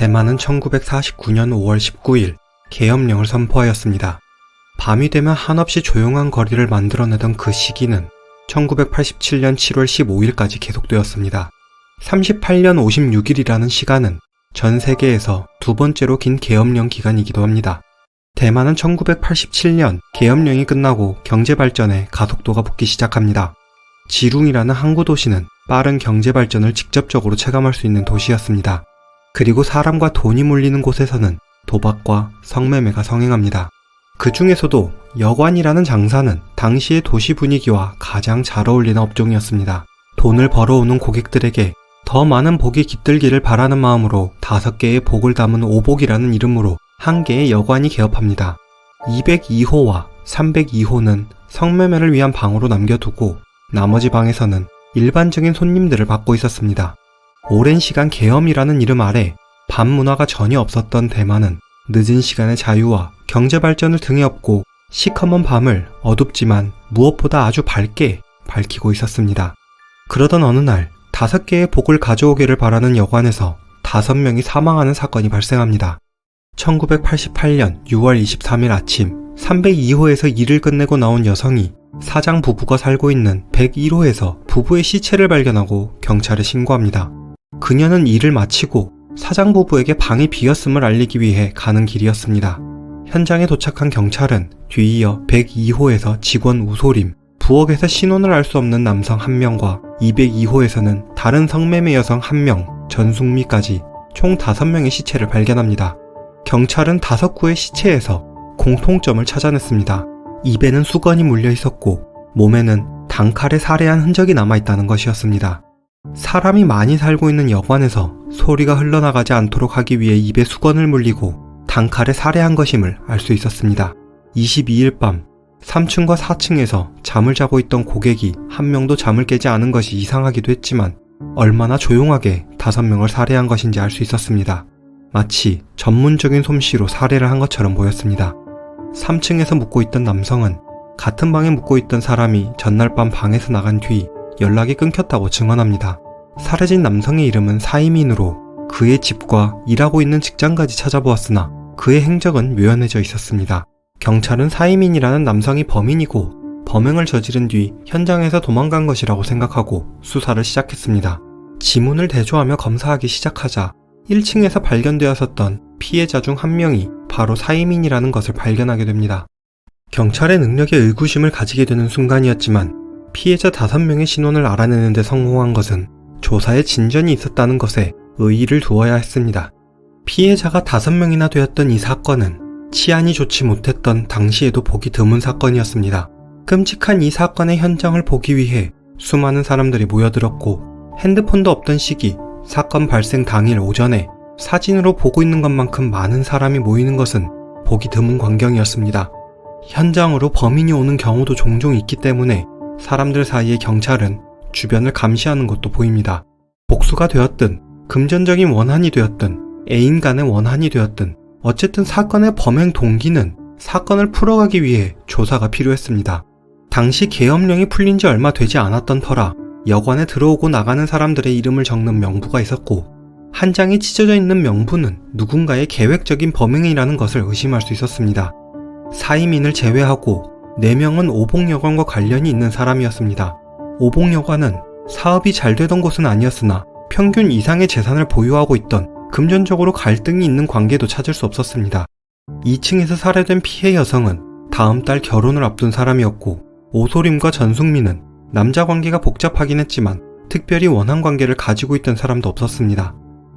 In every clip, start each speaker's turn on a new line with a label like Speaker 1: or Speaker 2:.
Speaker 1: 대만은 1949년 5월 19일 계엄령을 선포하였습니다. 밤이 되면 한없이 조용한 거리를 만들어내던 그 시기는 1987년 7월 15일까지 계속되었습니다. 38년 56일이라는 시간은 전 세계에서 두 번째로 긴 계엄령 기간이기도 합니다. 대만은 1987년 계엄령이 끝나고 경제발전에 가속도가 붙기 시작합니다. 지룽이라는 항구 도시는 빠른 경제발전을 직접적으로 체감할 수 있는 도시였습니다. 그리고 사람과 돈이 몰리는 곳에서는 도박과 성매매가 성행합니다. 그 중에서도 여관이라는 장사는 당시의 도시 분위기와 가장 잘 어울리는 업종이었습니다. 돈을 벌어오는 고객들에게 더 많은 복이 깃들기를 바라는 마음으로 5개의 복을 담은 오복이라는 이름으로 한 개의 여관이 개업합니다. 202호와 302호는 성매매를 위한 방으로 남겨두고 나머지 방에서는 일반적인 손님들을 받고 있었습니다. 오랜 시간 계엄이라는 이름 아래 밤 문화가 전혀 없었던 대만은 늦은 시간의 자유와 경제발전을 등에 업고 시커먼 밤을 어둡지만 무엇보다 아주 밝게 밝히고 있었습니다. 그러던 어느 날 5개의 복을 가져오기를 바라는 여관에서 5명이 사망하는 사건이 발생합니다. 1988년 6월 23일 아침 302호에서 일을 끝내고 나온 여성이 사장 부부가 살고 있는 101호에서 부부의 시체를 발견하고 경찰에 신고합니다. 그녀는 일을 마치고 사장 부부에게 방이 비었음을 알리기 위해 가는 길이었습니다. 현장에 도착한 경찰은 뒤이어 102호에서 직원 우소림, 부엌에서 신원을 알 수 없는 남성 1명과 202호에서는 다른 성매매 여성 1명, 전숙미까지 총 5명의 시체를 발견합니다. 경찰은 5구의 시체에서 공통점을 찾아냈습니다. 입에는 수건이 물려 있었고 몸에는 단칼에 살해한 흔적이 남아있다는 것이었습니다. 사람이 많이 살고 있는 여관에서 소리가 흘러나가지 않도록 하기 위해 입에 수건을 물리고 단칼에 살해한 것임을 알 수 있었습니다. 22일 밤 3층과 4층에서 잠을 자고 있던 고객이 1명도 잠을 깨지 않은 것이 이상하기도 했지만 얼마나 조용하게 5명을 살해한 것인지 알 수 있었습니다. 마치 전문적인 솜씨로 살해를 한 것처럼 보였습니다. 3층에서 묵고 있던 남성은 같은 방에 묵고 있던 사람이 전날 밤 방에서 나간 뒤 연락이 끊겼다고 증언합니다. 살해진 남성의 이름은 사이민으로 그의 집과 일하고 있는 직장까지 찾아보았으나 그의 행적은 묘연해져 있었습니다. 경찰은 사이민이라는 남성이 범인이고 범행을 저지른 뒤 현장에서 도망간 것이라고 생각하고 수사를 시작했습니다. 지문을 대조하며 검사하기 시작하자 1층에서 발견되었었던 피해자 중 1명이 바로 사이민이라는 것을 발견하게 됩니다. 경찰의 능력에 의구심을 가지게 되는 순간이었지만 피해자 5명의 신원을 알아내는 데 성공한 것은 조사에 진전이 있었다는 것에 의의를 두어야 했습니다. 피해자가 5명이나 되었던 이 사건은 치안이 좋지 못했던 당시에도 보기 드문 사건이었습니다. 끔찍한 이 사건의 현장을 보기 위해 수많은 사람들이 모여들었고 핸드폰도 없던 시기 사건 발생 당일 오전에 사진으로 보고 있는 것만큼 많은 사람이 모이는 것은 보기 드문 광경이었습니다. 현장으로 범인이 오는 경우도 종종 있기 때문에 사람들 사이에 경찰은 주변을 감시하는 것도 보입니다. 복수가 되었든 금전적인 원한이 되었든 애인 간의 원한이 되었든 어쨌든 사건의 범행 동기는 사건을 풀어가기 위해 조사가 필요했습니다. 당시 계엄령이 풀린 지 얼마 되지 않았던 터라 여관에 들어오고 나가는 사람들의 이름을 적는 명부가 있었고 한 장에 찢어져 있는 명부는 누군가의 계획적인 범행이라는 것을 의심할 수 있었습니다. 사이민을 제외하고 4명은 오봉여관과 관련이 있는 사람이었습니다. 오봉여관은 사업이 잘 되던 곳은 아니었으나 평균 이상의 재산을 보유하고 있던 금전적으로 갈등이 있는 관계도 찾을 수 없었습니다. 2층에서 살해된 피해 여성은 다음 달 결혼을 앞둔 사람이었고 오소림과 전숙미는 남자 관계가 복잡하긴 했지만 특별히 원한 관계를 가지고 있던 사람도 없었습니다.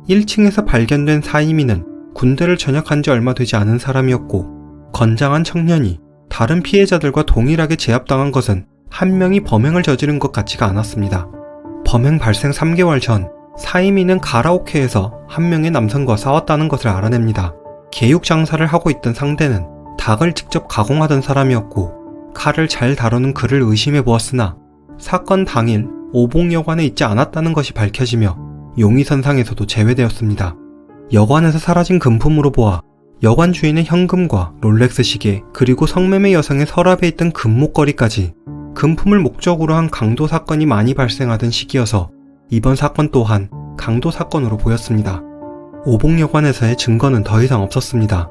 Speaker 1: 1층에서 발견된 사이미는 군대를 전역한 지 얼마 되지 않은 사람이었고 건장한 청년이 다른 피해자들과 동일하게 제압당한 것은 1명이 범행을 저지른 것 같지가 않았습니다. 범행 발생 3개월 전 사이미는 가라오케에서 1명의 남성과 싸웠다는 것을 알아냅니다. 개육 장사를 하고 있던 상대는 닭을 직접 가공하던 사람이었고 칼을 잘 다루는 그를 의심해 보았으나 사건 당일 오봉여관에 있지 않았다는 것이 밝혀지며 용의선상에서도 제외되었습니다. 여관에서 사라진 금품으로 보아 여관 주인의 현금과 롤렉스 시계 그리고 성매매 여성의 서랍에 있던 금목걸이까지 금품을 목적으로 한 강도 사건이 많이 발생하던 시기여서 이번 사건 또한 강도 사건으로 보였습니다. 오봉여관에서의 증거는 더 이상 없었습니다.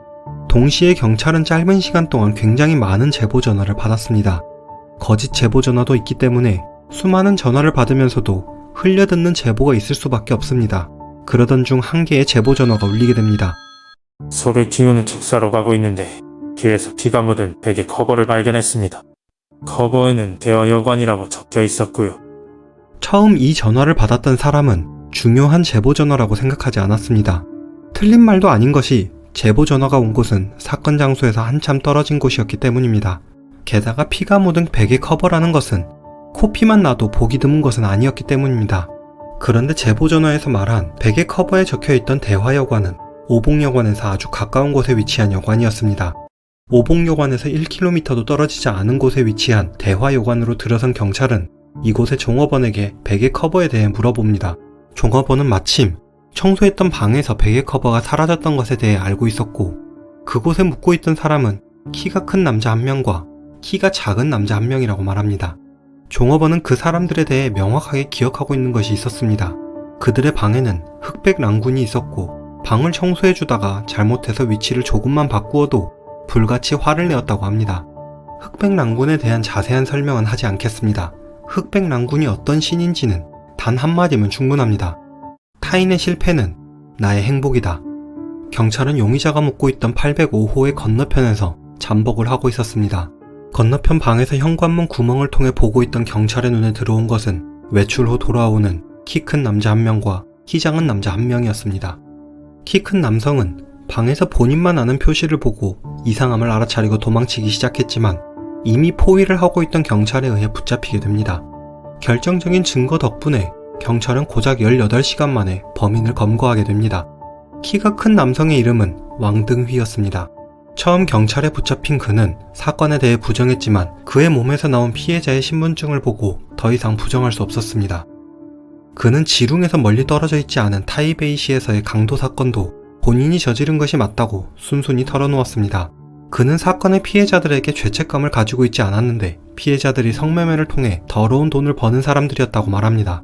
Speaker 1: 동시에 경찰은 짧은 시간 동안 굉장히 많은 제보 전화를 받았습니다. 거짓 제보 전화도 있기 때문에 수많은 전화를 받으면서도 흘려듣는 제보가 있을 수밖에 없습니다. 그러던 중 한 개의 제보 전화가 울리게 됩니다.
Speaker 2: 소개팅은 축사로 가고 있는데 길에서 피가 묻은 베개 커버를 발견했습니다. 커버에는 대화여관이라고 적혀 있었고요.
Speaker 1: 처음 이 전화를 받았던 사람은 중요한 제보 전화라고 생각하지 않았습니다. 틀린 말도 아닌 것이 제보 전화가 온 곳은 사건 장소에서 한참 떨어진 곳이었기 때문입니다. 게다가 피가 묻은 베개 커버라는 것은 코피만 나도 보기 드문 것은 아니었기 때문입니다. 그런데 제보 전화에서 말한 베개 커버에 적혀있던 대화여관은 오봉여관에서 아주 가까운 곳에 위치한 여관이었습니다. 오봉여관에서 1km도 떨어지지 않은 곳에 위치한 대화여관으로 들어선 경찰은 이곳의 종업원에게 베개 커버에 대해 물어봅니다. 종업원은 마침 청소했던 방에서 베개 커버가 사라졌던 것에 대해 알고 있었고, 그곳에 묵고 있던 사람은 키가 큰 남자 한 명과 키가 작은 남자 한 명이라고 말합니다. 종업원은 그 사람들에 대해 명확하게 기억하고 있는 것이 있었습니다. 그들의 방에는 흑백 랑군이 있었고, 방을 청소해주다가 잘못해서 위치를 조금만 바꾸어도 불같이 화를 내었다고 합니다. 흑백 랑군에 대한 자세한 설명은 하지 않겠습니다. 흑백 랑군이 어떤 신인지는 단 한마디면 충분합니다. 타인의 실패는 나의 행복이다. 경찰은 용의자가 묵고 있던 805호의 건너편에서 잠복을 하고 있었습니다. 건너편 방에서 현관문 구멍을 통해 보고 있던 경찰의 눈에 들어온 것은 외출 후 돌아오는 키 큰 남자 한 명과 키 작은 남자 한 명이었습니다. 키 큰 남성은 방에서 본인만 아는 표시를 보고 이상함을 알아차리고 도망치기 시작했지만 이미 포위를 하고 있던 경찰에 의해 붙잡히게 됩니다. 결정적인 증거 덕분에 경찰은 고작 18시간 만에 범인을 검거하게 됩니다. 키가 큰 남성의 이름은 왕등휘였습니다. 처음 경찰에 붙잡힌 그는 사건에 대해 부정했지만 그의 몸에서 나온 피해자의 신분증을 보고 더 이상 부정할 수 없었습니다. 그는 지룽에서 멀리 떨어져 있지 않은 타이베이시에서의 강도 사건도 본인이 저지른 것이 맞다고 순순히 털어놓았습니다. 그는 사건의 피해자들에게 죄책감을 가지고 있지 않았는데 피해자들이 성매매를 통해 더러운 돈을 버는 사람들이었다고 말합니다.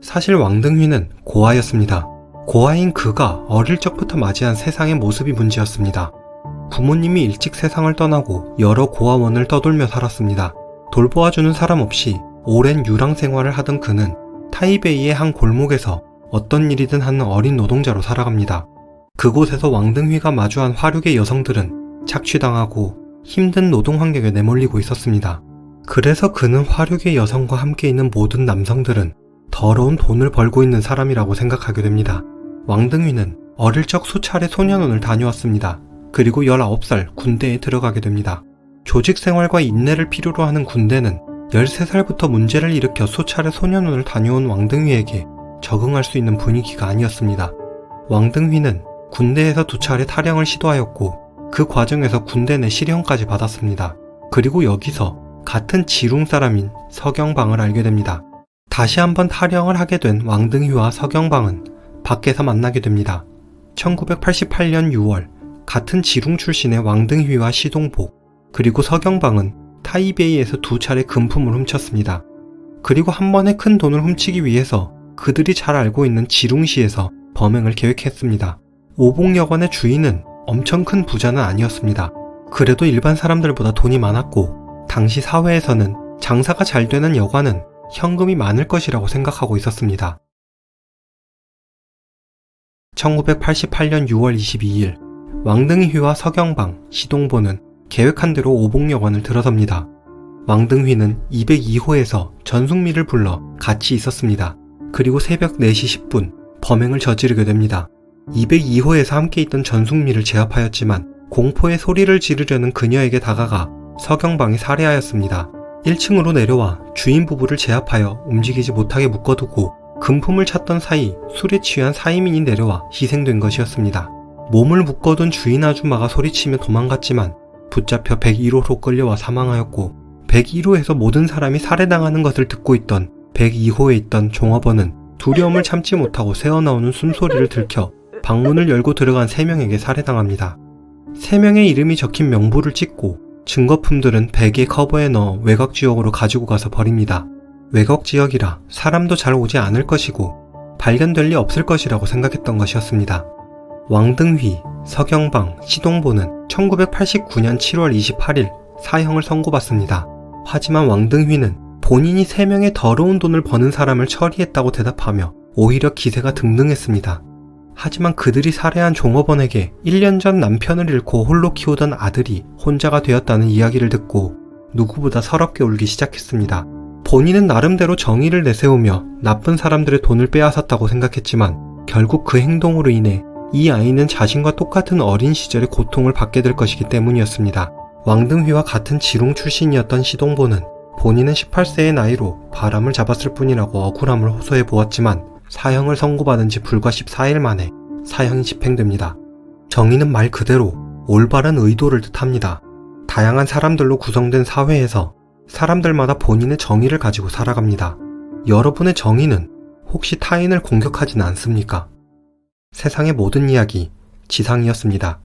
Speaker 1: 사실 왕등휘는 고아였습니다. 고아인 그가 어릴 적부터 맞이한 세상의 모습이 문제였습니다. 부모님이 일찍 세상을 떠나고 여러 고아원을 떠돌며 살았습니다. 돌보아주는 사람 없이 오랜 유랑 생활을 하던 그는 타이베이의 한 골목에서 어떤 일이든 하는 어린 노동자로 살아갑니다. 그곳에서 왕등휘가 마주한 화류계 여성들은 착취당하고 힘든 노동 환경에 내몰리고 있었습니다. 그래서 그는 화류계 여성과 함께 있는 모든 남성들은 더러운 돈을 벌고 있는 사람이라고 생각하게 됩니다. 왕등휘는 어릴 적 수차례 소년원을 다녀왔습니다. 그리고 19살 군대에 들어가게 됩니다. 조직 생활과 인내를 필요로 하는 군대는 13살부터 문제를 일으켜 수차례 소년원을 다녀온 왕등휘에게 적응할 수 있는 분위기가 아니었습니다. 왕등휘는 군대에서 2차례 탈영을 시도하였고 그 과정에서 군대 내 실형까지 받았습니다. 그리고 여기서 같은 지룽 사람인 서경방을 알게 됩니다. 다시 한번 탈영을 하게 된 왕등휘와 서경방은 밖에서 만나게 됩니다. 1988년 6월 같은 지룽 출신의 왕등휘와 시동복 그리고 서경방은 타이베이에서 2차례 금품을 훔쳤습니다. 그리고 한 번에 큰 돈을 훔치기 위해서 그들이 잘 알고 있는 지룽시에서 범행을 계획했습니다. 오봉여관의 주인은 엄청 큰 부자는 아니었습니다. 그래도 일반 사람들보다 돈이 많았고 당시 사회에서는 장사가 잘 되는 여관은 현금이 많을 것이라고 생각하고 있었습니다. 1988년 6월 22일 왕등휘와 서경방, 시동보는 계획한 대로 오봉여관을 들어섭니다. 왕등휘는 202호에서 전숙미를 불러 같이 있었습니다. 그리고 새벽 4시 10분 범행을 저지르게 됩니다. 202호에서 함께 있던 전숙미를 제압하였지만 공포의 소리를 지르려는 그녀에게 다가가 서경방이 살해하였습니다. 1층으로 내려와 주인 부부를 제압하여 움직이지 못하게 묶어두고 금품을 찾던 사이 술에 취한 사이민이 내려와 희생된 것이었습니다. 몸을 묶어둔 주인 아줌마가 소리치며 도망갔지만 붙잡혀 101호로 끌려와 사망하였고 101호에서 모든 사람이 살해당하는 것을 듣고 있던 102호에 있던 종업원은 두려움을 참지 못하고 새어나오는 숨소리를 들켜 방문을 열고 들어간 3명에게 살해당합니다. 3명의 이름이 적힌 명부를 찍고 증거품들은 베개 커버에 넣어 외곽지역으로 가지고 가서 버립니다. 외곽지역이라 사람도 잘 오지 않을 것이고 발견될 리 없을 것이라고 생각했던 것이었습니다. 왕등휘, 서경방, 시동보는 1989년 7월 28일 사형을 선고받습니다. 하지만 왕등휘는 본인이 3명의 더러운 돈을 버는 사람을 처리했다고 대답하며 오히려 기세가 등등했습니다. 하지만 그들이 살해한 종업원에게 1년 전 남편을 잃고 홀로 키우던 아들이 혼자가 되었다는 이야기를 듣고 누구보다 서럽게 울기 시작했습니다. 본인은 나름대로 정의를 내세우며 나쁜 사람들의 돈을 빼앗았다고 생각했지만 결국 그 행동으로 인해 이 아이는 자신과 똑같은 어린 시절의 고통을 받게 될 것이기 때문이었습니다. 왕등휘와 같은 지롱 출신이었던 시동보는 본인은 18세의 나이로 바람을 잡았을 뿐이라고 억울함을 호소해 보았지만 사형을 선고받은 지 불과 14일 만에 사형이 집행됩니다. 정의는 말 그대로 올바른 의도를 뜻합니다. 다양한 사람들로 구성된 사회에서 사람들마다 본인의 정의를 가지고 살아갑니다. 여러분의 정의는 혹시 타인을 공격하진 않습니까? 세상의 모든 이야기 지상이었습니다.